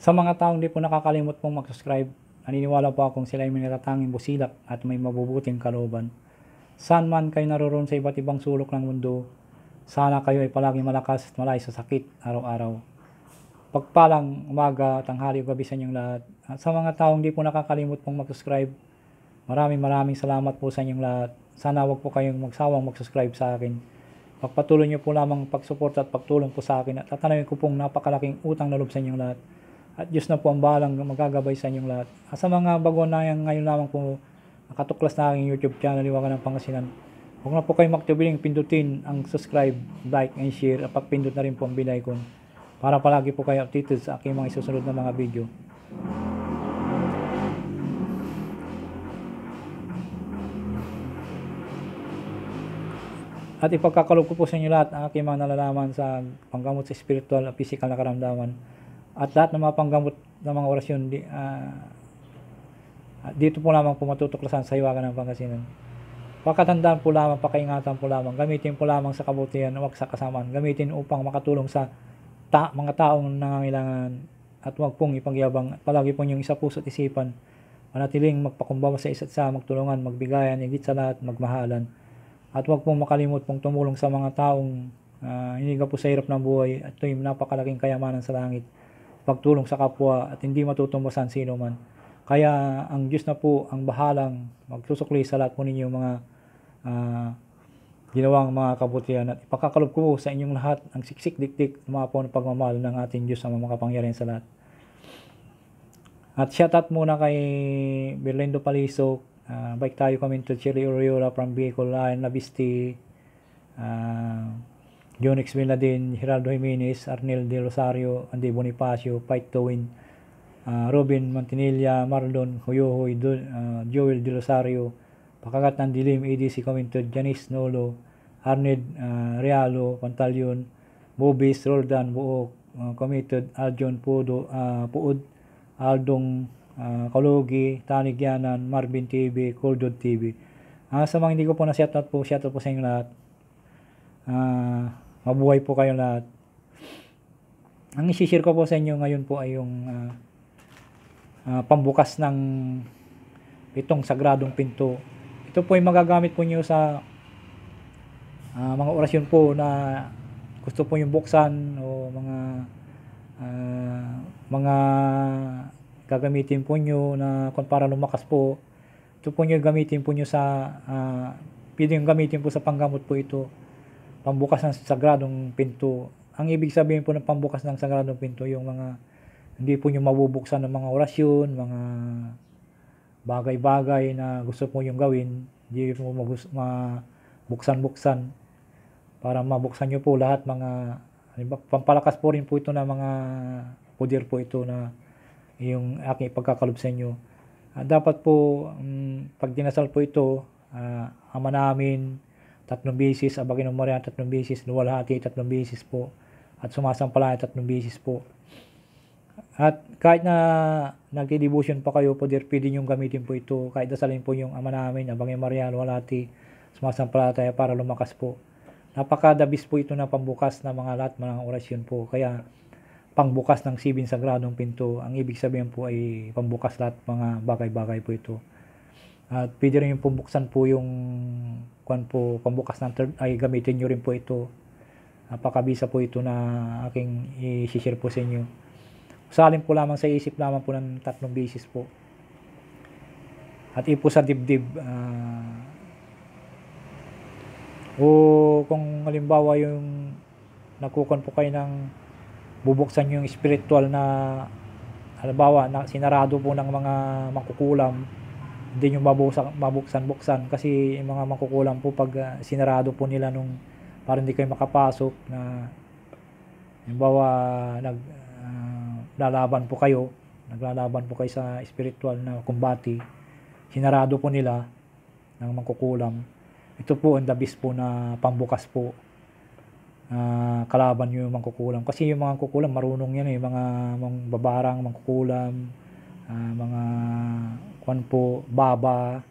Sa mga taong di po nakakalimot pong mag-subscribe, naniniwala po akong sila ay may natatanging busilak at may mabubuting kalooban. Saan man kayo naroon sa iba't ibang sulok ng mundo, sana kayo ay palagi malakas at malayo sa sakit araw-araw. Pagpalang umaga, tanghali o gabi sa inyong lahat. At sa mga taong di po nakakalimot pong mag-subscribe, maraming salamat po sa inyong lahat. Sana wag po kayong magsawang mag-subscribe sa akin. Pagpatuloy niyo po lamang pagsuporta at pagtulong po sa akin at tatanawin ko pong napakalaking utang na loob sa inyong lahat. At Diyos na po ang bahalang magagabay sa inyong lahat. At sa mga bago na ngayon lamang po nakatuklas na aking YouTube channel, Liwagan ng Pangasinan, huwag na po kayong magtubiling pindutin ang subscribe, like, and share at pagpindot na rin po ang bell icon para palagi po kayo updated sa aking mga isusunod na mga video. At ipagkakaloob ko po sa inyo lahat ang aking mga nalalaman sa panggamot sa spiritual at physical na karamdaman. At lahat ng mga panggamot ng mga orasyon, dito po lamang po matutuklasan sa Hiwaga ng Pangasinan. Pakatandaan po lamang, pakaingatan po lamang, gamitin po lamang sa kabutihan, huwag sa kasamaan, gamitin upang makatulong sa mga taong nangangailangan at huwag pong ipagyabang. Palagi po niyong isa puso at isipan, manatiling magpakumbaba sa isa't isa, magtulungan, magbigayan, higit sa lahat, magmahalan. At huwag pong makalimot pong tumulong sa mga taong hiniga po sa hirap ng buhay at ito'y napakalaking kayamanan sa langit. Pagtulong sa kapwa at hindi matutumbasan sino man. Kaya ang Diyos na po ang bahalang magsusukli sa lahat po ninyong mga ginawang mga kabutihan at ipakakalob ko sa inyong lahat ang siksik dikdik lumapo ng pagmamahal ng ating Diyos ang makapangyarihan sa lahat. At shoutout muna kay Berlindo Palisok, bike tayo kami to Cherry Oriola from Bicol, Ryan Labisti, Jonix Villadin, Geraldo Jimenez, Arnel De Rosario, Andy Bonifacio, Fight to Win, Robin Mantinilla, Marlon Hoyohoy, Joel De Rosario, Pakagat ng Dilim, ADC Commented, Janice Nolo, Arned Realo, Pantalyon, Bobis, Roldan, Buok, Committed, Aljon Puod, Aldong Kalogi, Tanigyanan, Marvin TV, Coldod TV. Sa mga hindi ko po na shoutout po sa inyo lahat. Mabuhay po kayo lahat. Ang isi-share ko po sa inyo ngayon po ay yung pambukas ng 7 sagradong pinto. Ito po ay magagamit po niyo sa mga orasyon po na gusto po yung buksan o mga gagamitin po niyo na kung para lumakas po. Ito po niyo gamitin po niyo sa pwedeng gamitin po sa panggamot po ito. Pambukas ng sagradong pinto. Ang ibig sabihin po ng pambukas ng sagradong pinto, yung mga hindi po nyo mabubuksan ng mga orasyon, mga bagay-bagay na gusto po yung gawin, hindi po mabuksan-buksan para mabuksan nyo po lahat mga pampalakas po rin po ito na mga poder po ito na yung aking ipagkakalob sa inyo. Dapat po pag dinasal po ito, Ama namin 3 beses, Abaginong Maria 3 beses, luwalhati 3 beses po, at sumasampalaya 3 beses po. At kahit na nagdi-devotion pa kayo po, pwede nyo gamitin po ito, kahit dasalin po yung Ama namin, Abaginong Maria, luwalhati, sumasampalaya para lumakas po. Napakadabis po ito na pambukas na mga lahat mga orasyon po. Kaya pangbukas ng 7 sagradong pinto, ang ibig sabihin po ay pambukas lahat mga bagay-bagay po ito. At pwede rin yung pambuksan po yung pambukas ng third ay gamitin nyo rin po ito. Napakabisa po ito na aking i-share po sa inyo. Usalin po lamang sa isip lamang po ng 3 beses po. At ipo sa dibdib. O kung halimbawa yung nagkukan po kayo ng bubuksan yung spiritual na halimbawa na sinarado po ng mga mangkukulam, hindi nyo mabuksan-buksan kasi yung mga mangkukulam po pag sinarado po nila nung para hindi kayo makapasok na halimbawa naglalaban po kayo sa spiritual na kumbati, sinarado po nila ng mangkukulam. Ito po ang dabis po na pambukas po kalaban yung mangkukulam kasi yung mga mangkukulam marunong yan mga babarang mangkukulam, mga baba,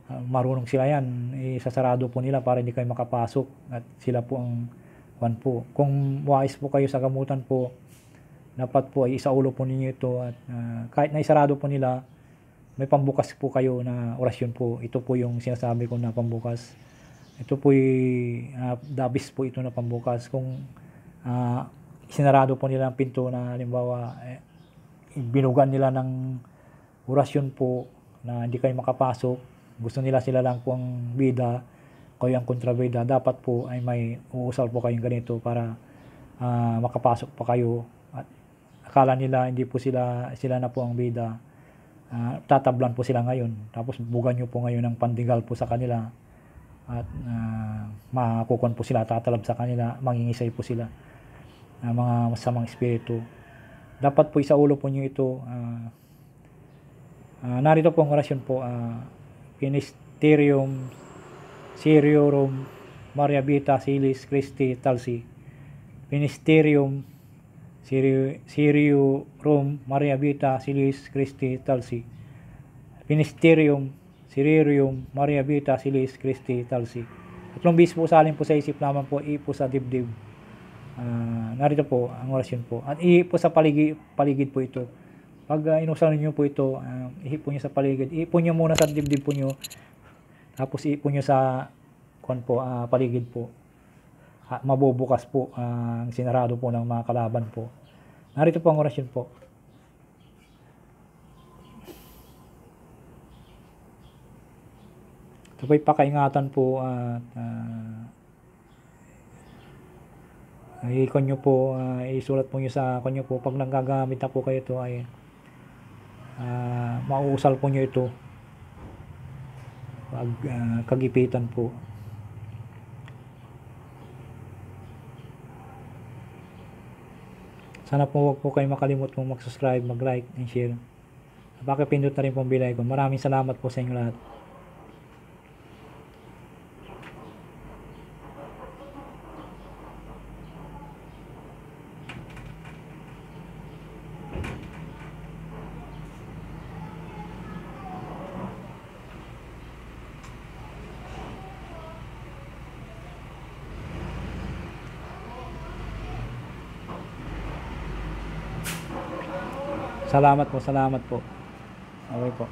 marunong sila yan, isasarado po nila para hindi kayo makapasok at sila po ang kung wais po kayo sa gamutan po dapat po ay isaulo po ninyo ito at kahit na isarado po nila, may pambukas po kayo na orasyon po. Ito po yung sinasabi ko na pambukas. Ito po yung dabis po ito na pambukas. Kung sinarado po nila ang pinto na halimbawa binugan nila ng orasyon po na hindi kayo makapasok, gusto nila sila lang po ang bida, kayo ang kontrabida, dapat po ay may uusal po kayong ganito para makapasok pa kayo. At akala nila hindi po sila na po ang bida, tatablan po sila ngayon, tapos bugan nyo po ngayon ng pandigal po sa kanila at makakukon po sila, tatalab sa kanila, mangingisay po sila mga masamang espiritu. Dapat po isaulo po nyo ito. Narito po ang orasyon po, Ministerium Seriorum Maria Vita Silis Christi Talsi. Ministerium Seriorum Maria Vita Silis Christi Talsi. Ministerium Seriorum Maria Vita Silis Christi Talsi. Tatlong bis po salin po sa isip, naman po ipo sa dibdib. Narito po ang orasyon po. At ipo sa paligid po ito. Pag inusal niyo po ito, ihipon niyo sa paligid. Ihipon niyo muna sa dibdib po niyo. Tapos ihipon niyo sa paligid po. Mabubukas po ang sinarado po ng mga kalaban po. Narito po ang orasyon po. Ito po'y pakaingatan po at ikon nyo po, isulat po nyo sa kanyo po. Pag nagagamit na po kayo ito ay mauusal po nyo ito. Pag kagipitan po. Sana po huwag po kayo makalimut pong mag-subscribe, mag-like, and share. Pakipindot na rin po ang bell icon. Maraming salamat po sa inyo lahat. Salamat po, salamat po. Okay po.